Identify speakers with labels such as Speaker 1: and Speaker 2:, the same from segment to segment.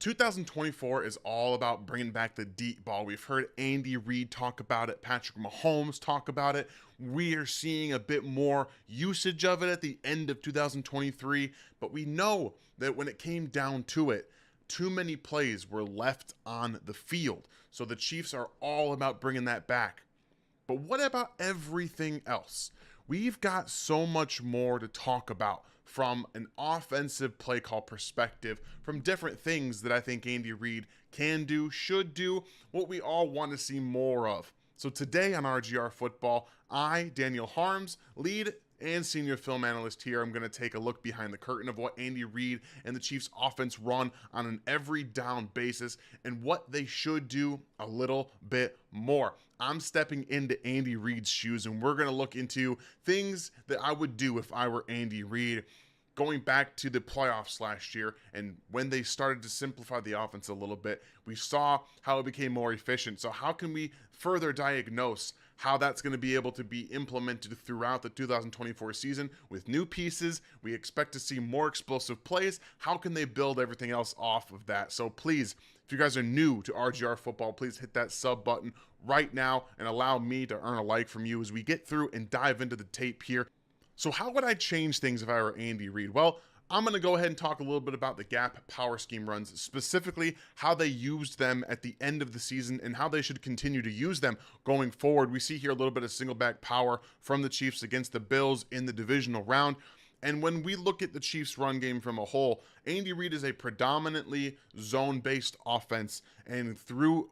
Speaker 1: 2024 is all about bringing back the deep ball. We've heard Andy Reid talk about it, Patrick Mahomes talk about it. We are seeing a bit more usage of it at the end of 2023, but we know that when it came down to it, too many plays were left on the field. So the Chiefs are all about bringing that back. But what about everything else? We've got so much more to talk about from an offensive play call perspective, from different things that I think Andy Reid can do, should do, what we all want to see more of. So today on RGR Football, I, Daniel Harms, lead and senior film analyst here, I'm going to take a look behind the curtain of what Andy Reid and the Chiefs offense run on an every down basis and what they should do a little bit more. I'm stepping into Andy Reid's shoes, and we're going to look into things that I would do if I were Andy Reid, going back to the playoffs last year and when they started to simplify the offense a little bit. We saw how it became more efficient. So how can we further diagnose how that's going to be able to be implemented throughout the 2024 season with new pieces? We expect to see more explosive plays. How can they build everything else off of that? So please, if you guys are new to RGR Football, please hit that sub button right now and allow me to earn a like from you as we get through and dive into the tape here. So how would I change things if I were Andy Reid? Well, I'm going to go ahead and talk a little bit about the gap power scheme runs, specifically how they used them at the end of the season and how they should continue to use them going forward. We see here a little bit of single back power from the Chiefs against the Bills in the divisional round. And when we look at the Chiefs run game from a whole, Andy Reid is a predominantly zone-based offense. And through,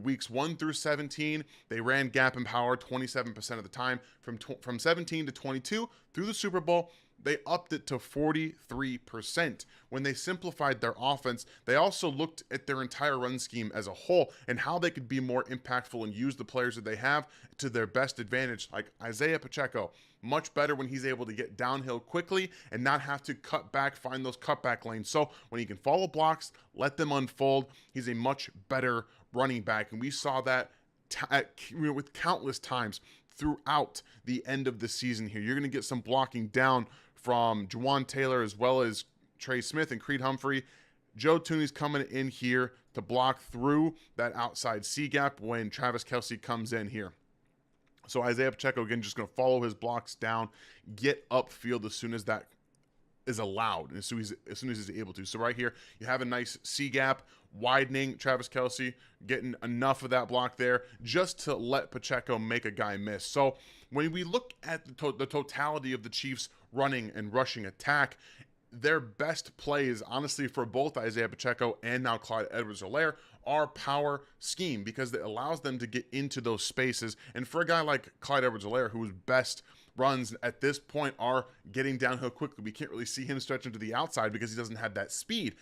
Speaker 1: weeks 1 through 17, they ran gap and power 27% of the time. From 17 to 22 through the Super Bowl, they upped it to 43%. When they simplified their offense, they also looked at their entire run scheme as a whole and how they could be more impactful and use the players that they have to their best advantage, like Isaiah Pacheco. Much better when he's able to get downhill quickly and not have to cut back, find those cutback lanes. So when he can follow blocks, let them unfold, he's a much better running back. And we saw that with countless times throughout the end of the season here. You're going to get some blocking down from Juwan Taylor as well as Trey Smith and Creed Humphrey. Joe Tooney's coming in here to block through that outside C gap when Travis Kelce comes in here. So Isaiah Pacheco, again, just going to follow his blocks down, get upfield as soon as that is allowed, as soon as he's able to. So right here, you have a nice C gap, widening Travis Kelce, getting enough of that block there just to let Pacheco make a guy miss. So when we look at the totality of the Chiefs' running and rushing attack, their best plays, honestly, for both Isaiah Pacheco and now Clyde Edwards-Helaire are power scheme, because it allows them to get into those spaces. And for a guy like Clyde Edwards-Helaire, whose best runs at this point are getting downhill quickly, we can't really see him stretching to the outside because he doesn't have that speed.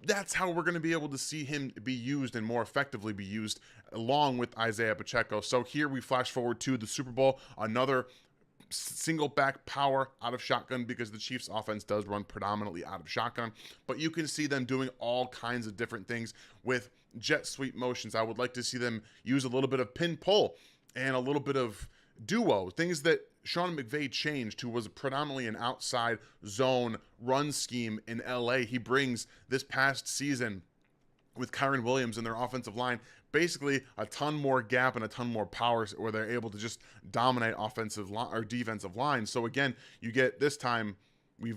Speaker 1: That's how we're going to be able to see him be used and more effectively be used along with Isaiah Pacheco. So here we flash forward to the Super Bowl, another single back power out of shotgun, because the Chiefs offense does run predominantly out of shotgun, but you can see them doing all kinds of different things with jet sweep motions. I would like to see them use a little bit of pin pull and a little bit of duo, things that Sean McVay changed, who was predominantly an outside zone run scheme in LA. He brings this past season with Kyron Williams and their offensive line basically a ton more gap and a ton more power, where they're able to just dominate offensive line or defensive lines. So again, you get this time we've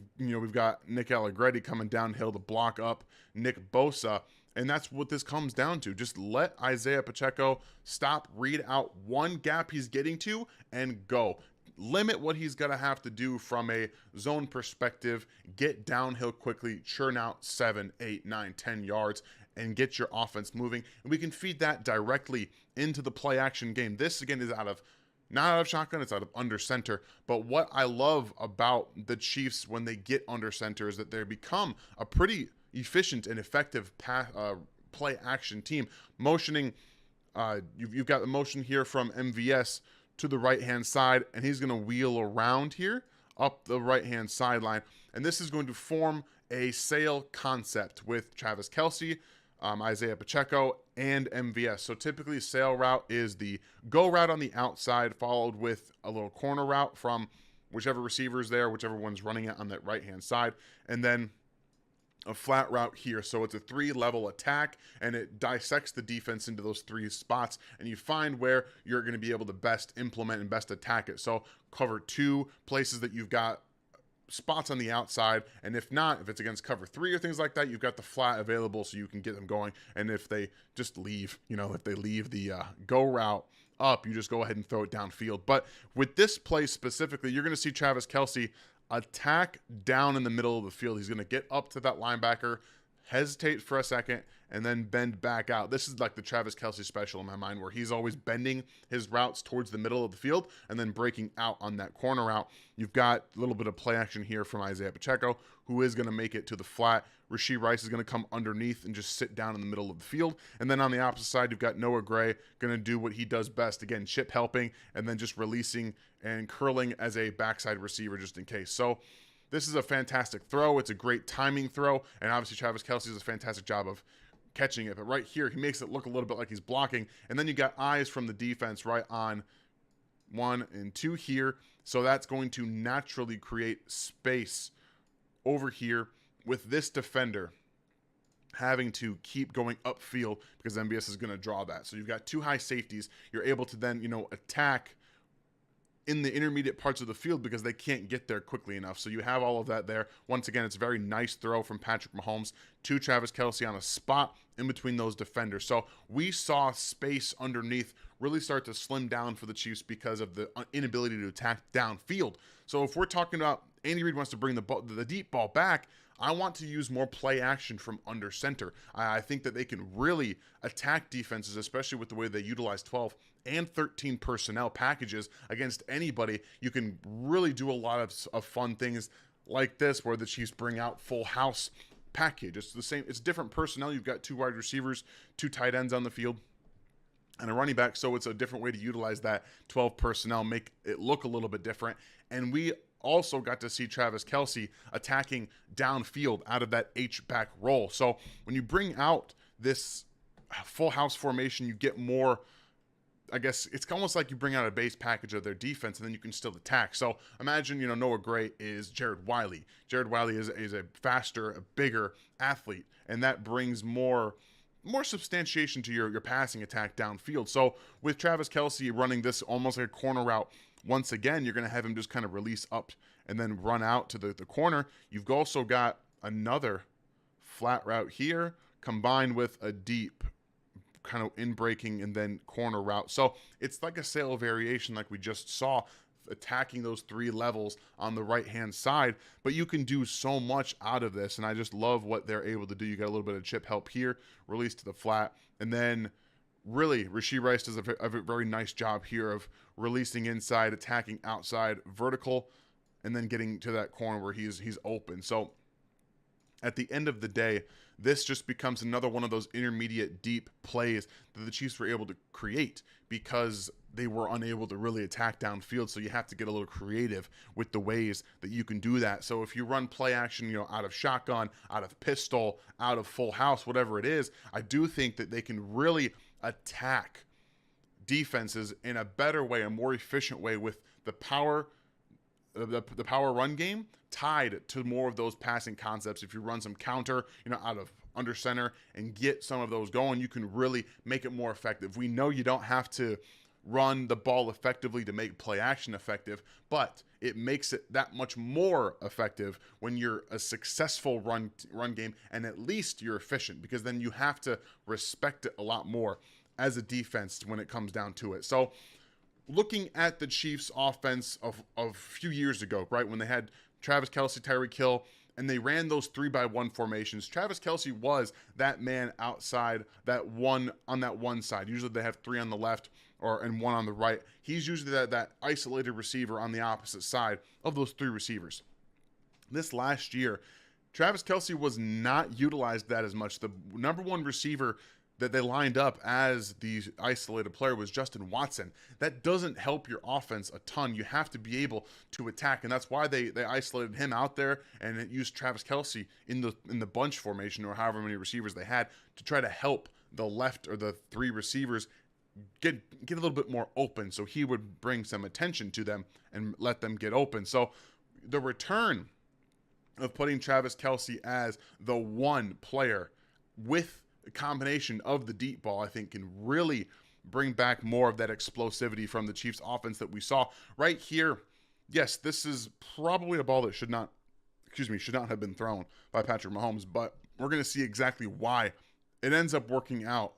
Speaker 1: got Nick Allegretti coming downhill to block up Nick Bosa. And that's what this comes down to. Just let Isaiah Pacheco stop, read out one gap he's getting to, and go. Limit what he's going to have to do from a zone perspective. Get downhill quickly, churn out 7, 8, 9, 10 yards, and get your offense moving. And we can feed that directly into the play action game. This, again, is not out of shotgun, it's out of under center. But what I love about the Chiefs when they get under center is that they become a pretty efficient and effective play action team. Motioning, you've got the motion here from MVS to the right hand side, and he's going to wheel around here up the right hand sideline, and this is going to form a sail concept with Travis Kelce, Isaiah Pacheco, and MVS. So typically sail route is the go route on the outside, followed with a little corner route from whichever receiver is there, whichever one's running it on that right hand side, and then a flat route here. So it's a 3-level attack, and it dissects the defense into those 3 spots, and you find where you're going to be able to best implement and best attack it. So cover 2 places that you've got spots on the outside, and if not, if it's against cover 3 or things like that, you've got the flat available so you can get them going. And if they just leave, if they leave the go route up, you just go ahead and throw it downfield. But with this play specifically, you're going to see Travis Kelce attack down in the middle of the field. He's going to get up to that linebacker, hesitate for a second, and then bend back out. This is like the Travis Kelce special in my mind, where he's always bending his routes towards the middle of the field and then breaking out on that corner route. You've got a little bit of play action here from Isaiah Pacheco, who is going to make it to the flat. Rasheed Rice is going to come underneath and just sit down in the middle of the field. And then on the opposite side, you've got Noah Gray going to do what he does best. Again, chip helping and then just releasing and curling as a backside receiver just in case. So this is a fantastic throw. It's a great timing throw. And obviously Travis Kelce does a fantastic job of catching it. But right here, he makes it look a little bit like he's blocking. And then you got eyes from the defense right on 1 and 2 here. So that's going to naturally create space over here with this defender having to keep going upfield because MVS is going to draw that. So you've got 2 high safeties. You're able to then, attack in the intermediate parts of the field because they can't get there quickly enough. So you have all of that there. Once again, it's a very nice throw from Patrick Mahomes to Travis Kelce on a spot in between those defenders. So we saw space underneath really start to slim down for the Chiefs because of the inability to attack downfield. So if we're talking about Andy Reid wants to bring the deep ball back, I want to use more play action from under center. I think that they can really attack defenses, especially with the way they utilize 12 and 13 personnel packages against anybody. You can really do a lot of fun things like this where the Chiefs bring out full house package. It's the same. It's different personnel. You've got 2 wide receivers, 2 tight ends on the field, and a running back. So it's a different way to utilize that 12 personnel, make it look a little bit different. And we also got to see Travis Kelce attacking downfield out of that H-back role. So when you bring out this full house formation, you get more, I guess it's almost like you bring out a base package of their defense and then you can still attack. So imagine, Noah Gray is Jared Wiley. Jared Wiley is a faster, a bigger athlete, and that brings more substantiation to your passing attack downfield. So with Travis Kelce running this almost like a corner route, once again, you're going to have him just kind of release up and then run out to the corner. You've also got another flat route here combined with a deep kind of in-breaking and then corner route. So it's like a sail variation like we just saw, attacking those 3 levels on the right-hand side. But you can do so much out of this, and I just love what they're able to do. You got a little bit of chip help here, release to the flat, and then really, Rasheed Rice does a very nice job here of releasing inside, attacking outside, vertical, and then getting to that corner where he's open. So at the end of the day, this just becomes another one of those intermediate deep plays that the Chiefs were able to create because they were unable to really attack downfield. So you have to get a little creative with the ways that you can do that. So if you run play action, out of shotgun, out of pistol, out of full house, whatever it is, I do think that they can really attack defenses in a better way, a more efficient way with the power run game tied to more of those passing concepts. If you run some counter, out of under center and get some of those going, you can really make it more effective. We know you don't have to run the ball effectively to make play action effective, but it makes it that much more effective when you're a successful run game, and at least you're efficient, because then you have to respect it a lot more as a defense when it comes down to it. So looking at the Chiefs offense of a few years ago, right, when they had Travis Kelce, Tyreek Hill, and they ran those 3-by-1 formations, Travis Kelce was that man outside on that one side. Usually they have 3 on the left and 1 on the right. He's usually that isolated receiver on the opposite side of those 3 receivers. This last year, Travis Kelce was not utilized that as much. The number 1 receiver that they lined up as the isolated player was Justin Watson. That doesn't help your offense a ton. You have to be able to attack, and that's why they isolated him out there and used Travis Kelce in the bunch formation, or however many receivers they had, to try to help the left or the 3 receivers get a little bit more open, so he would bring some attention to them and let them get open. So the return of putting Travis Kelce as the one player with a combination of the deep ball, I think can really bring back more of that explosivity from the Chiefs offense that we saw right here. Yes, this is probably a ball that should not have been thrown by Patrick Mahomes, but we're going to see exactly why it ends up working out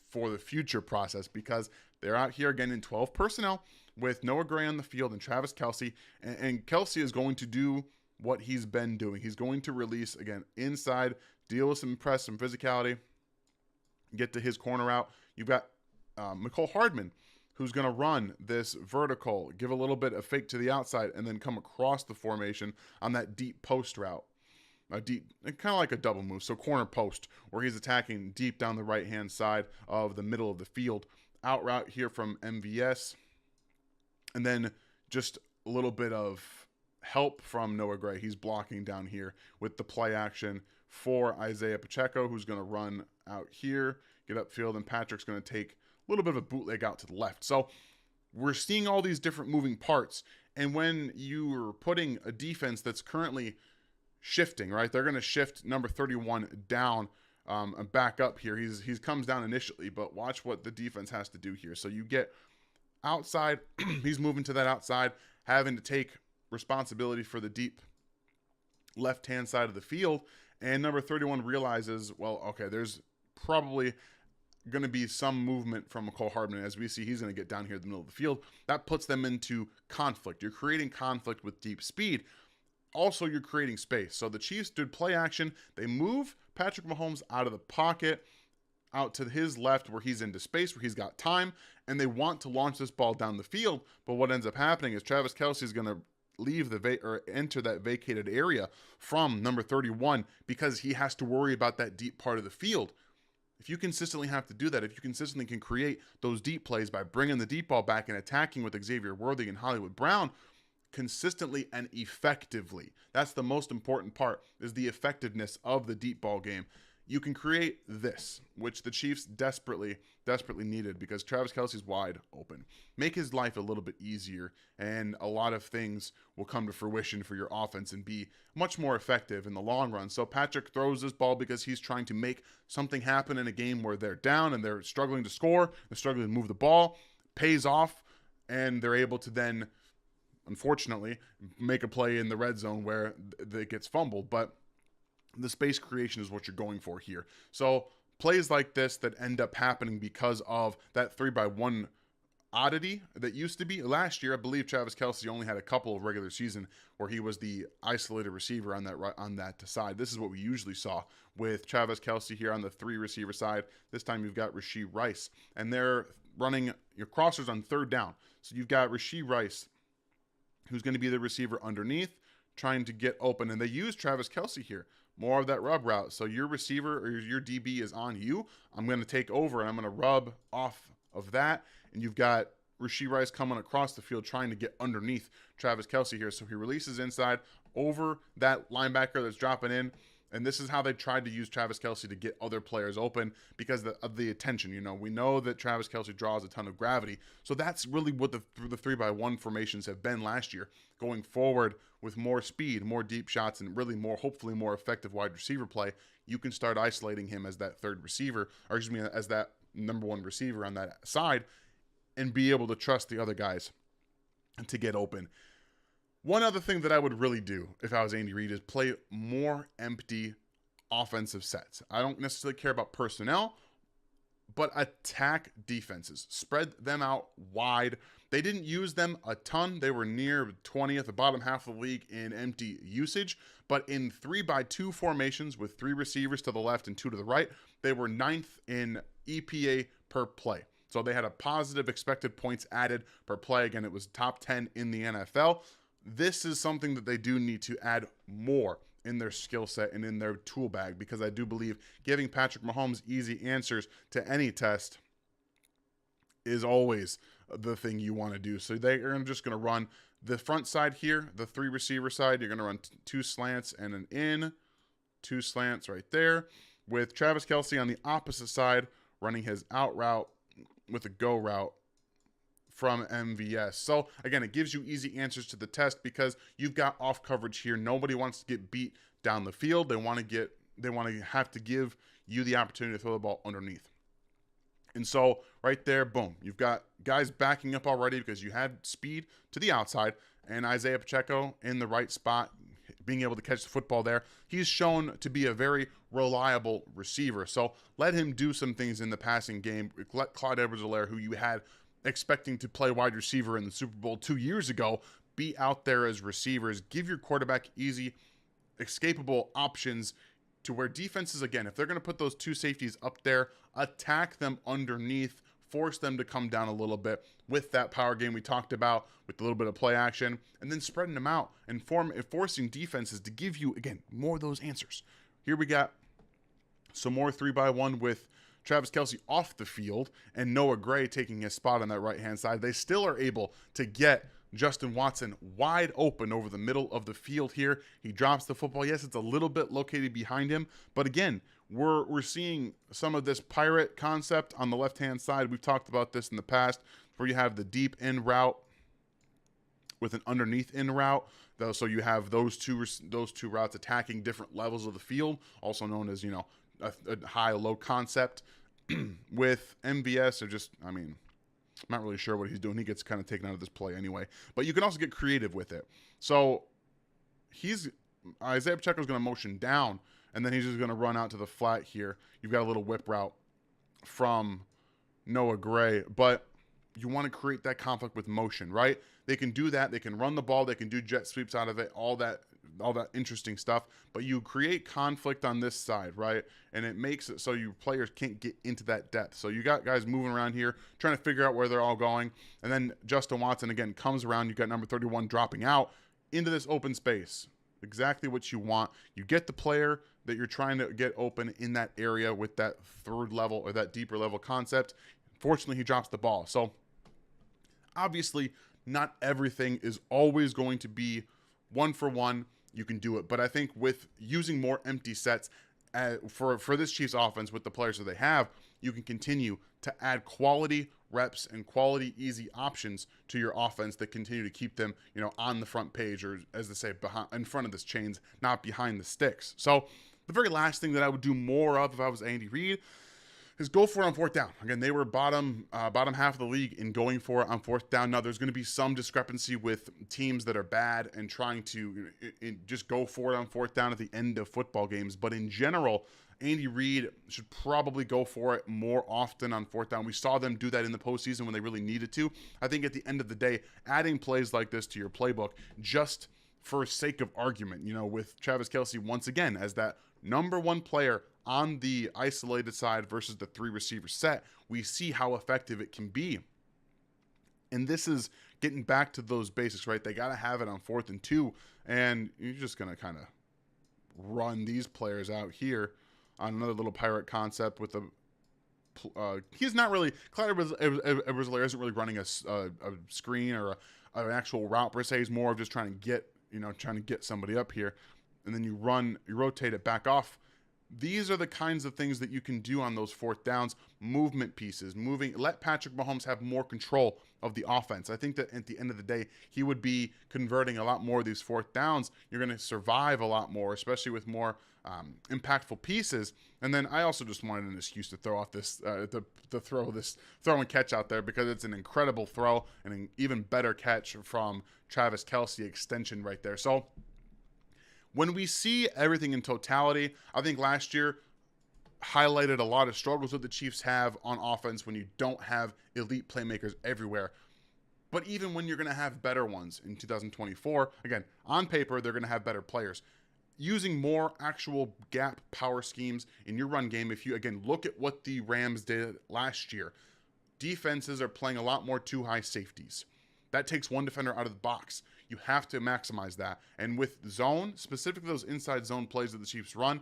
Speaker 1: for the future process, because they're out here again in 12 personnel with Noah Gray on the field and Travis Kelce. And Kelce is going to do what he's been doing. He's going to release, again, inside, deal with some press, some physicality, get to his corner out. You've got Mecole Hardman, who's going to run this vertical, give a little bit of fake to the outside, and then come across the formation on that deep post route. A deep, kind of like a double move, so corner post, where he's attacking deep down the right-hand side of the middle of the field. Out route here from MVS, and then just a little bit of help from Noah Gray. He's blocking down here with the play action for Isaiah Pacheco, who's going to run out here, get upfield, and Patrick's going to take a little bit of a bootleg out to the left. So we're seeing all these different moving parts, and when you're putting a defense that's currently shifting, right, they're going to shift number 31 down and back up here. He's comes down initially, but watch what the defense has to do here. So you get outside, he's moving to that outside, having to take responsibility for the deep left-hand side of the field, and number 31 realizes, well, okay, there's probably going to be some movement from Mecole Hardman. As we see, he's going to get down here in the middle of the field. That puts them into conflict. You're creating conflict with deep speed. Also, you're creating space. So the Chiefs did play action. They move Patrick Mahomes out of the pocket, out to his left where he's into space, where he's got time, and they want to launch this ball down the field. But what ends up happening is Travis Kelce is going to leave or enter that vacated area from number 31, because he has to worry about that deep part of the field. If you consistently have to do that, if you consistently can create those deep plays by bringing the deep ball back and attacking with Xavier Worthy and Hollywood Brown consistently and effectively, that's the most important part, is the effectiveness of the deep ball game. You can create this, which the Chiefs desperately needed, because Travis Kelce's wide open. Make his life a little bit easier, and a lot of things will come to fruition for your offense and be much more effective in the long run. So Patrick throws this ball because he's trying to make something happen in a game where they're down and they're struggling to score, they're struggling to move the ball, pays off, and they're able to then, unfortunately, make a play in the red zone where it gets fumbled. But the space creation is what you're going for here. So plays like this that end up happening because of that 3-by-1 oddity that used to be last year. I believe Travis Kelce only had a couple of regular season where he was the isolated receiver on that side. This is what we usually saw with Travis Kelce here on the 3 receiver side. This time you've got Rashee Rice, and they're running your crossers on 3rd down. So you've got Rashee Rice, who's going to be the receiver underneath, trying to get open, and they use Travis Kelce here. More of that rub route. So your receiver or your DB is on you. I'm going to take over and I'm going to rub off of that. And you've got Rashee Rice coming across the field trying to get underneath Travis Kelce here. So he releases inside over that linebacker that's dropping in. And this is how they tried to use Travis Kelce to get other players open because of the attention. You know, we know that Travis Kelce draws a ton of gravity. So that's really what the 3-by-1 formations have been last year. Going forward with more speed, more deep shots, and really hopefully more effective wide receiver play, you can start isolating him as that 3rd receiver, or excuse me, as that number 1 receiver on that side, and be able to trust the other guys to get open. One other thing that I would really do if I was Andy Reid is play more empty offensive sets. I don't necessarily care about personnel, but attack defenses. Spread them out wide. They didn't use them a ton. They were near 20th, the bottom half of the league in empty usage. But in 3-by-2 formations with 3 receivers to the left and 2 to the right, they were 9th in EPA per play. So they had a positive expected points added per play. Again, it was top 10 in the NFL. This is something that they do need to add more in their skill set and in their tool bag, because I do believe giving Patrick Mahomes easy answers to any test is always the thing you want to do. So they are just going to run the front side here, the 3 receiver side. You're going to run 2 slants and an in, 2 slants right there, with Travis Kelce on the opposite side running his out route with a go route from MVS. So again, it gives you easy answers to the test because you've got off coverage here. Nobody wants to get beat down the field. They want to have to give you the opportunity to throw the ball underneath. And so right there, boom, you've got guys backing up already because you had speed to the outside, and Isaiah Pacheco in the right spot, being able to catch the football there. He's shown to be a very reliable receiver. So let him do some things in the passing game. Let Clyde Edwards-Helaire, who you had expecting to play wide receiver in the Super Bowl 2 years ago, be out there as receivers. Give your quarterback easy, escapable options to where defenses, again, if they're going to put those two safeties up there, attack them underneath, force them to come down a little bit with that power game we talked about, with a little bit of play action, and then spreading them out and forcing defenses to give you, again, more of those answers. Here we got some more 3-by-1 with Travis Kelce off the field and Noah Gray taking his spot on that right-hand side. They still are able to get Justin Watson wide open over the middle of the field here. He drops the football. Yes, it's a little bit located behind him, but again, we're seeing some of this pirate concept on the left-hand side. We've talked about this in the past, where you have the deep in route with an underneath in route. So you have those two routes attacking different levels of the field, also known as, a high-low concept. With MVS, I'm not really sure what he's doing. He gets kind of taken out of this play anyway. But you can also get creative with it. So Isaiah Pacheco is going to motion down, and then he's just going to run out to the flat here. You've got a little whip route from Noah Gray, but you want to create that conflict with motion, right? They can do that. They can run the ball. They can do jet sweeps out of it, all that interesting stuff. But you create conflict on this side, right? And it makes it so your players can't get into that depth. So you got guys moving around here, trying to figure out where they're all going. And then Justin Watson, again, comes around. You got number 31 dropping out into this open space. Exactly what you want. You get the player that you're trying to get open in that area with that third level or that deeper level concept. Fortunately, he drops the ball. So obviously, not everything is always going to be one for one. You can do it. But I think with using more empty sets for this Chiefs offense with the players that they have, you can continue to add quality reps and quality easy options to your offense that continue to keep them, on the front page, or as they say, in front of the chains, not behind the sticks. So the very last thing that I would do more of if I was Andy Reid is go for it on fourth down. Again, they were bottom half of the league in going for it on fourth down. Now, there's going to be some discrepancy with teams that are bad and trying to just go for it on fourth down at the end of football games. But in general, Andy Reid should probably go for it more often on fourth down. We saw them do that in the postseason when they really needed to. I think at the end of the day, adding plays like this to your playbook just for sake of argument, with Travis Kelce once again as that number one player on the isolated side versus the three receiver set, we see how effective it can be. And this is getting back to those basics, right? They got to have it on 4th and 2, and you're just going to kind of run these players out here on another little pirate concept with he's not really, Clyde Edwards-Helaire isn't really running a screen or an actual route per se. He's more of just trying to get somebody up here, and then you rotate it back off. These are the kinds of things that you can do on those fourth downs. Movement pieces, let Patrick Mahomes have more control of the offense. I think that at the end of the day, he would be converting a lot more of these fourth downs. You're going to survive a lot more, especially with more impactful pieces. And then I also just wanted an excuse to throw off this, throw and catch out there, because it's an incredible throw and an even better catch from Travis Kelce, extension right there. So when we see everything in totality, I think last year highlighted a lot of struggles that the Chiefs have on offense when you don't have elite playmakers everywhere. But even when you're going to have better ones in 2024, again, on paper, they're going to have better players. Using more actual gap power schemes in your run game, if you, again, look at what the Rams did last year, defenses are playing a lot more too high safeties. That takes one defender out of the box. You have to maximize that. And with zone, specifically those inside zone plays that the Chiefs run,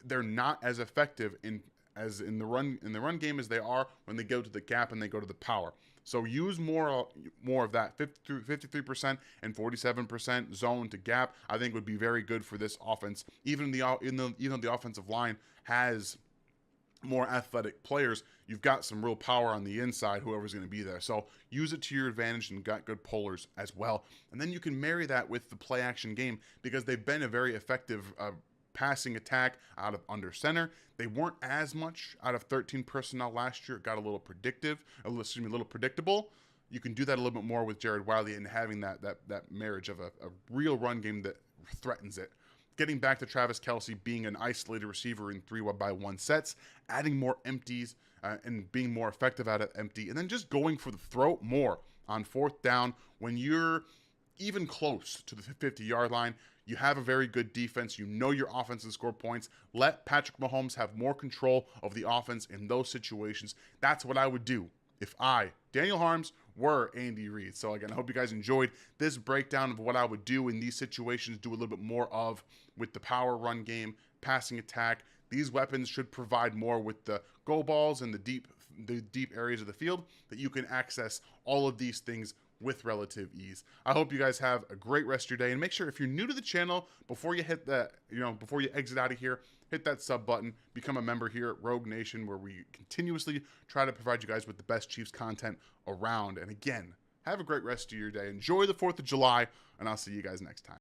Speaker 1: they're not as effective in the run game as they are when they go to the gap and they go to the power. So use more of that 53% and 47% zone to gap. I think would be very good for this offense. Even the offensive line has more athletic players, you've got some real power on the inside, whoever's going to be there. So use it to your advantage and got good pullers as well. And then you can marry that with the play action game because they've been a very effective passing attack out of under center. They weren't as much out of 13 personnel last year. It got a little a little predictable. You can do that a little bit more with Jared Wiley and having that marriage of a real run game that threatens it. Getting back to Travis Kelce being an isolated receiver in 3-by-1 sets, adding more empties and being more effective at it empty, and then just going for the throat more on fourth down when you're even close to the 50-yard line. You have a very good defense. You know your offense can score points. Let Patrick Mahomes have more control of the offense in those situations. That's what I would do if I, Daniel Harms, were Andy Reid. So again, I hope you guys enjoyed this breakdown of what I would do in these situations, do a little bit more of with the power run game, passing attack. These weapons should provide more with the go balls and the deep areas of the field that you can access all of these things with relative ease. I hope you guys have a great rest of your day, and make sure if you're new to the channel, before you hit that, before you exit out of here, hit that sub button, become a member here at Rogue Nation, where we continuously try to provide you guys with the best Chiefs content around. And again, have a great rest of your day. Enjoy the 4th of July, and I'll see you guys next time.